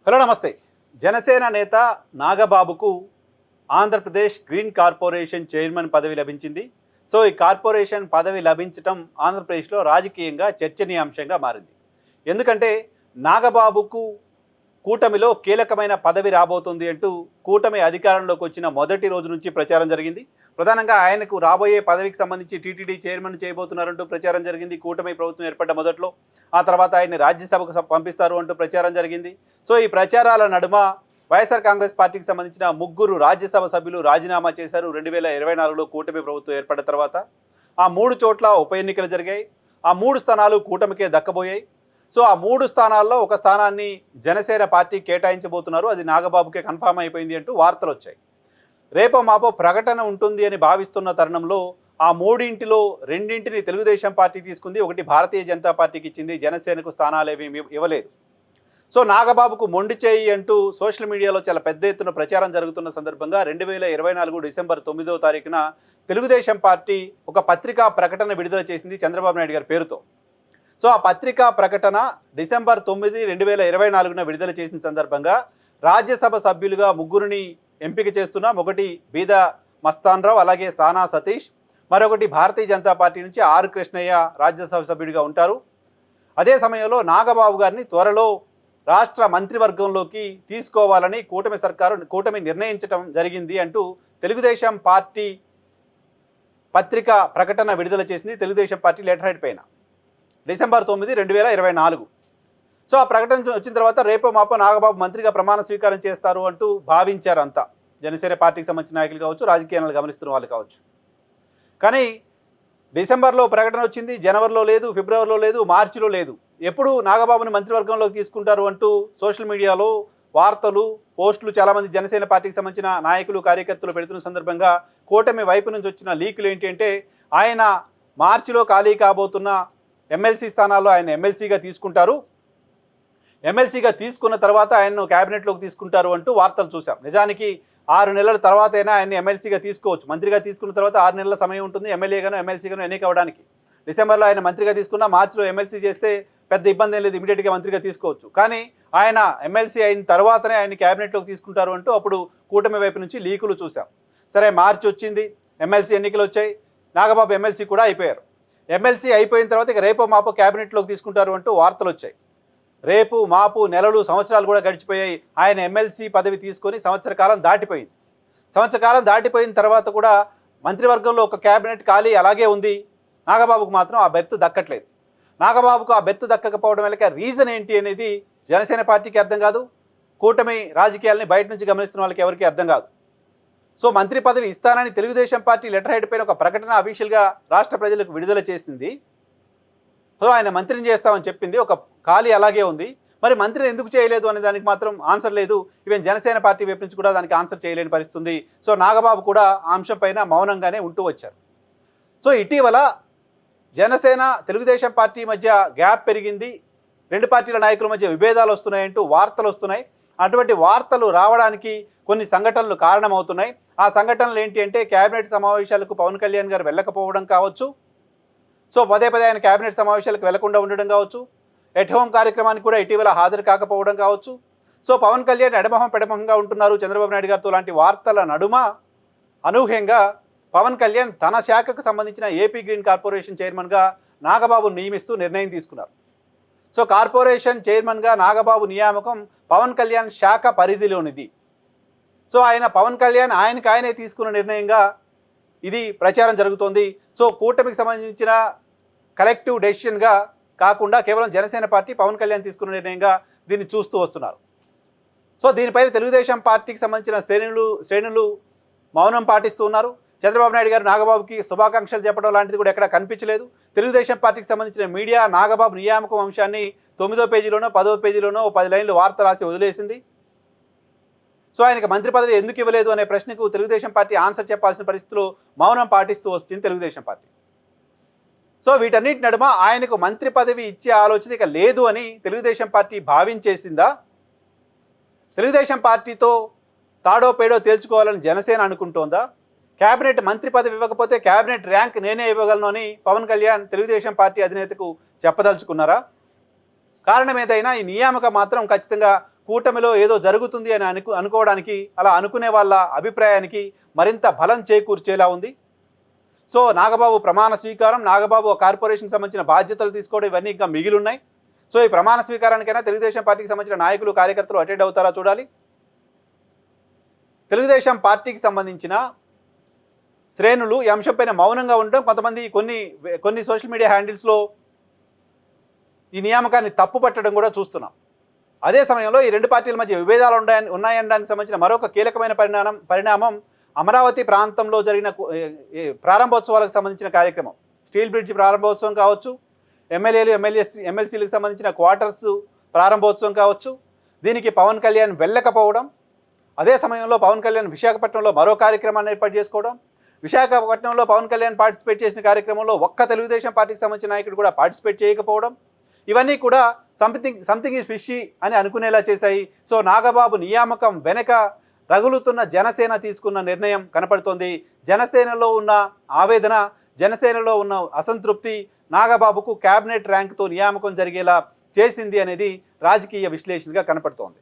Hello నమస్తే. జనసేన నేత నాగబాబుకు Andhra Pradesh green corporation chairman పదవి లభించింది. సో ఈ కార్పొరేషన్ పదవి లభించటం ఆంధ్రప్రదేశ్లో రాజకీయంగా చర్చనీయాంశంగా మారింది. ఎందుకంటే నాగబాబుకు కూటమిలో కీలకమైన పదవి రాబోతుంది అంటూ కూటమి అధికారంలోకి వచ్చిన మొదటి రోజు నుంచి ప్రచారం జరిగింది. ప్రధానంగా ఆయనకు రాబోయే పదవికి సంబంధించి టీటీడీ చైర్మన్ చేయబోతున్నారంటూ ప్రచారం జరిగింది. కూటమి ప్రభుత్వం ఏర్పడ్డ మొదట్లో ఆ తర్వాత ఆయన్ని రాజ్యసభకు పంపిస్తారు అంటూ ప్రచారం జరిగింది. సో ఈ ప్రచారాల నడుమ వైఎస్ఆర్ కాంగ్రెస్ పార్టీకి సంబంధించిన 3 రాజ్యసభ సభ్యులు రాజీనామా చేశారు. 2024లో కూటమి ప్రభుత్వం ఏర్పడిన తర్వాత ఆ 3 చోట్ల ఉప ఎన్నికలు జరిగాయి. ఆ 3 స్థానాలు కూటమికే దక్కబోయాయి. సో ఆ 3 స్థానాల్లో ఒక స్థానాన్ని జనసేన పార్టీ కేటాయించబోతున్నారు. అది నాగబాబుకే కన్ఫామ్ అయిపోయింది అంటూ వార్తలు వచ్చాయి. రేపో మాపో ప్రకటన ఉంటుంది అని భావిస్తున్న తరుణంలో ఆ 3ంటిలో 2ంటిని తెలుగుదేశం పార్టీ తీసుకుంది, ఒకటి భారతీయ జనతా పార్టీకి ఇచ్చింది. జనసేనకు స్థానాలేవి ఇవ్వలేదు. సో నాగబాబుకు మొండి చేయి అంటూ సోషల్ మీడియాలో చాలా పెద్ద ఎత్తున ప్రచారం జరుగుతున్న సందర్భంగా 2024 డిసెంబర్ 9వ తారీఖున తెలుగుదేశం పార్టీ ఒక పత్రికా ప్రకటన విడుదల చేసింది చంద్రబాబు నాయుడు గారి పేరుతో. సో ఆ పత్రికా ప్రకటన డిసెంబర్ 9, 2024న విడుదల చేసిన సందర్భంగా రాజ్యసభ సభ్యులుగా 3ని ఎంపిక చేస్తున్నాం. ఒకటి బీద మస్తాన్రావు, అలాగే సానా సతీష్, మరొకటి భారతీయ జనతా పార్టీ నుంచి ఆర్ కృష్ణయ్య రాజ్యసభ సభ్యుడిగా ఉంటారు. అదే సమయంలో నాగబాబు గారిని త్వరలో రాష్ట్ర మంత్రివర్గంలోకి తీసుకోవాలని కూటమి నిర్ణయించడం జరిగింది అంటూ తెలుగుదేశం పార్టీ పత్రిక ప్రకటన విడుదల చేసింది. తెలుగుదేశం పార్టీ లెటర్ హెడ్ పైన డిసెంబర్ 9, 2024. సో ఆ ప్రకటన వచ్చిన తర్వాత రేపో మాపో నాగబాబు మంత్రిగా ప్రమాణ స్వీకారం చేస్తారు అంటూ భావించారు అంతా. జనసేన పార్టీకి సంబంధించిన నాయకులు కావచ్చు, రాజకీయాలను గమనిస్తున్న వాళ్ళు కావచ్చు. కానీ డిసెంబర్లో ప్రకటన వచ్చింది, జనవరిలో లేదు, ఫిబ్రవరిలో లేదు, మార్చిలో లేదు. ఎప్పుడు నాగబాబుని మంత్రివర్గంలోకి తీసుకుంటారు అంటూ సోషల్ మీడియాలో వార్తలు, పోస్టులు చాలామంది జనసేన పార్టీకి సంబంధించిన నాయకులు, కార్యకర్తలు పెడుతున్న సందర్భంగా కూటమి వైపు నుంచి వచ్చిన లీకులు ఏంటి అంటే ఆయన మార్చిలో ఖాళీ కాబోతున్న ఎమ్మెల్సీ స్థానాల్లో ఆయన ఎమ్మెల్సీగా తీసుకుంటారు. ఎమ్మెల్సీగా తీసుకున్న తర్వాత ఆయన్ను క్యాబినెట్లోకి తీసుకుంటారు అంటూ వార్తలు చూసాం. నిజానికి 6 నెలల తర్వాత అయినా ఆయన్ని ఎమ్మెల్సీగా తీసుకోవచ్చు. మంత్రిగా తీసుకున్న తర్వాత 6 నెలల సమయం ఉంటుంది ఎమ్మెల్యేగాను ఎమ్మెల్సీగాను ఎన్నిక అవ్వడానికి. డిసెంబర్లో ఆయన మంత్రిగా తీసుకున్న, మార్చిలో ఎమ్మెల్సీ చేస్తే పెద్ద ఇబ్బంది ఏం లేదు, ఇమీడియట్గా మంత్రిగా తీసుకోవచ్చు. కానీ ఆయన ఎమ్మెల్సీ అయిన తర్వాతనే ఆయన క్యాబినెట్లోకి తీసుకుంటారు అంటూ అప్పుడు కూటమి వైపు నుంచి లీకులు చూసాం. సరే, మార్చి వచ్చింది, ఎమ్మెల్సీ ఎన్నికలు వచ్చాయి, నాగబాబు ఎమ్మెల్సీ కూడా అయిపోయారు. ఎమ్మెల్సీ అయిపోయిన తర్వాత ఇక రేపో మాపో క్యాబినెట్లోకి తీసుకుంటారు అంటూ వార్తలు వచ్చాయి. రేపు మాపు నెలలు, సంవత్సరాలు కూడా గడిచిపోయాయి. ఆయన ఎమ్మెల్సీ పదవి తీసుకొని సంవత్సర కాలం దాటిపోయింది. సంవత్సర కాలం దాటిపోయిన తర్వాత కూడా మంత్రివర్గంలో ఒక క్యాబినెట్ ఖాళీ అలాగే ఉంది. నాగబాబుకు మాత్రం ఆ బెర్త్ దక్కట్లేదు. నాగబాబుకు ఆ బెర్త్ దక్కకపోవడం వల్ల రీజన్ ఏంటి అనేది జనసేన పార్టీకి అర్థం కాదు, కూటమి రాజకీయాలని బయట నుంచి గమనిస్తున్న వాళ్ళకి ఎవరికి అర్థం కాదు. సో మంత్రి పదవి ఇస్తానని తెలుగుదేశం పార్టీ లెటర్ హెడ్ పైన ఒక ప్రకటన అఫీషియల్గా రాష్ట్ర ప్రజలకు విడుదల చేసింది. సో ఆయన మంత్రిని చేస్తామని చెప్పింది, ఒక ఖాళీ అలాగే ఉంది. మరి మంత్రిని ఎందుకు చేయలేదు అనే దానికి మాత్రం ఆన్సర్ లేదు. ఈవెన్ జనసేన పార్టీ వైపు నుంచి కూడా దానికి ఆన్సర్ చేయలేని పరిస్థితుంది. సో నాగబాబు కూడా ఆ అంశం పైన మౌనంగానే ఉంటూ వచ్చారు. సో ఇటీవల జనసేన తెలుగుదేశం పార్టీ మధ్య గ్యాప్ పెరిగింది, 2 పార్టీల నాయకుల మధ్య విభేదాలు వస్తున్నాయంటూ వార్తలు వస్తున్నాయి. అటువంటి వార్తలు రావడానికి కొన్ని సంఘటనలు కారణమవుతున్నాయి. ఆ సంఘటనలు ఏంటి అంటే కేబినెట్ సమావేశాలకు పవన్ కళ్యాణ్ గారు వెళ్ళకపోవడం కావచ్చు, సో పదే ఆయన కేబినెట్ సమావేశాలకు వెళ్లకుండా ఉండడం కావచ్చు, ఎట్ హోమ్ కార్యక్రమానికి కూడా ఇటీవల హాజరు కాకపోవడం కావచ్చు. సో పవన్ కళ్యాణ్ ఎడమొహం పెడమొహంగా ఉంటున్నారు చంద్రబాబు నాయుడు గారితో లాంటి వార్తల నడుమ అనూహ్యంగా పవన్ కళ్యాణ్ తన శాఖకు సంబంధించిన ఏపీ గ్రీన్ కార్పొరేషన్ చైర్మన్గా నాగబాబును నియమిస్తూ నిర్ణయం తీసుకున్నారు. సో కార్పొరేషన్ చైర్మన్గా నాగబాబు నియామకం పవన్ కళ్యాణ్ శాఖ పరిధిలోనిది. సో పవన్ కళ్యాణ్ ఆయనే తీసుకున్న నిర్ణయంగా ఇది ప్రచారం జరుగుతోంది. సో కూటమికి సంబంధించిన కలెక్టివ్ డెసిషన్గా కాకుండా కేవలం జనసేన పార్టీ పవన్ కళ్యాణ్ తీసుకున్న నిర్ణయంగా దీన్ని చూస్తూ వస్తున్నారు. సో దీనిపైన తెలుగుదేశం పార్టీకి సంబంధించిన శ్రేణులు మౌనం పాటిస్తూ ఉన్నారు. చంద్రబాబు నాయుడు గారు నాగబాబుకి శుభాకాంక్షలు చెప్పడం లాంటిది కూడా ఎక్కడ కనిపించలేదు. తెలుగుదేశం పార్టీకి సంబంధించిన మీడియా నాగబాబు నియామకం అంశాన్ని 9వ పేజీలోనో 10వ పేజీలోనో 10 లైన్లు వార్త రాసి వదిలేసింది. సో ఆయనకు మంత్రి పదవి ఎందుకు ఇవ్వలేదు అనే ప్రశ్నకు తెలుగుదేశం పార్టీ ఆన్సర్ చెప్పాల్సిన పరిస్థితిలో మౌనం పాటిస్తూ వస్తుంది తెలుగుదేశం పార్టీ. సో వీటన్నిటి నడుమ ఆయనకు మంత్రి పదవి ఇచ్చే ఆలోచన ఇక లేదు అని తెలుగుదేశం పార్టీ భావించేసిందా? తెలుగుదేశం పార్టీతో తాడో పేడో తేల్చుకోవాలని జనసేన అనుకుంటోందా? క్యాబినెట్ మంత్రి పదవి ఇవ్వకపోతే క్యాబినెట్ ర్యాంక్ నేనే ఇవ్వగలను అని పవన్ కళ్యాణ్ తెలుగుదేశం పార్టీ అధినేతకు చెప్పదలుచుకున్నారా? కారణం ఏదైనా ఈ నియామకం మాత్రం ఖచ్చితంగా కూటమిలో ఏదో జరుగుతుంది అని అనుకోవడానికి, అలా అనుకునే వాళ్ళ అభిప్రాయానికి మరింత బలం చేకూర్చేలా ఉంది. సో నాగబాబు ప్రమాణ స్వీకారం, నాగబాబు కార్పొరేషన్కి సంబంధించిన బాధ్యతలు తీసుకోవడం ఇవన్నీ ఇంకా మిగిలి ఉన్నాయి. సో ఈ ప్రమాణ స్వీకారానికైనా తెలుగుదేశం పార్టీకి సంబంధించిన నాయకులు, కార్యకర్తలు అటెండ్ అవుతారా చూడాలి. తెలుగుదేశం పార్టీకి సంబంధించిన శ్రేణులు ఈ అంశంపైన మౌనంగా ఉండడం, కొంతమంది కొన్ని సోషల్ మీడియా హ్యాండిల్స్లో ఈ నియామకాన్ని తప్పుపట్టడం కూడా చూస్తున్నాం. అదే సమయంలో ఈ రెండు పార్టీల మధ్య విభేదాలు ఉన్నాయనడానికి సంబంధించిన మరొక కీలకమైన పరిణామం అమరావతి ప్రాంతంలో జరిగిన ప్రారంభోత్సవాలకు సంబంధించిన కార్యక్రమం. స్టీల్ బ్రిడ్జ్ ప్రారంభోత్సవం కావచ్చు, ఎమ్మెల్యేలు ఎమ్మెల్సీలకు సంబంధించిన క్వార్టర్స్ ప్రారంభోత్సవం కావచ్చు. దీనికి పవన్ కళ్యాణ్ వెళ్ళకపోవడం, అదే సమయంలో పవన్ కళ్యాణ్ విశాఖపట్నంలో మరో కార్యక్రమాన్ని ఏర్పాటు చేసుకోవడం, విశాఖపట్నంలో పవన్ కళ్యాణ్ పార్టిసిపేట్ చేసిన కార్యక్రమంలో ఒక్క తెలుగుదేశం పార్టీకి సంబంధించిన నాయకుడు కూడా పార్టిసిపేట్ చేయకపోవడం, ఇవన్నీ కూడా సంథింగ్ ఈజ్ ఫిషీ అని అనుకునేలా చేశాయి. సో నాగబాబు నియామకం వెనక రగులుతున్న జనసేన తీసుకున్న నిర్ణయం కనపడుతోంది. జనసేనలో ఉన్న ఆవేదన, జనసేనలో ఉన్న అసంతృప్తి నాగబాబుకు క్యాబినెట్ ర్యాంక్తో నియామకం జరిగేలా చేసింది అనేది రాజకీయ విశ్లేషణగా కనపడుతోంది.